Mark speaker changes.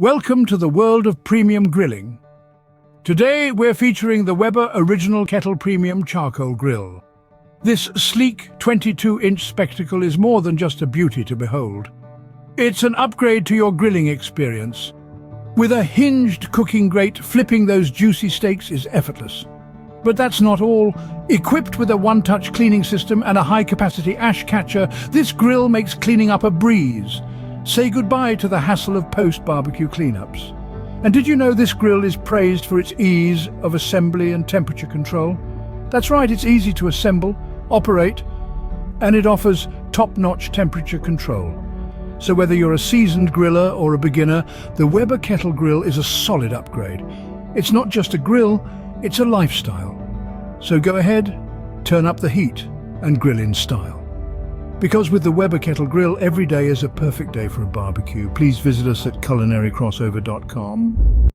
Speaker 1: Welcome to the world of premium grilling. Today we're featuring the Weber Original Kettle Premium Charcoal Grill. This sleek 22-inch spectacle is more than just a beauty to behold. It's an upgrade to your grilling experience. With a hinged cooking grate, flipping those juicy steaks is effortless. But that's not all. Equipped with a one-touch cleaning system and a high-capacity ash catcher, this grill makes cleaning up a breeze. Say goodbye to the hassle of post-barbecue cleanups. And did you know this grill is praised for its ease of assembly and temperature control? That's right, it's easy to assemble, operate, and it offers top-notch temperature control. So whether you're a seasoned griller or a beginner, the Weber Kettle Grill is a solid upgrade. It's not just a grill, it's a lifestyle. So go ahead, turn up the heat, and grill in style. Because with the Weber Kettle Grill, every day is a perfect day for a barbecue. Please visit us at culinarycrossover.com.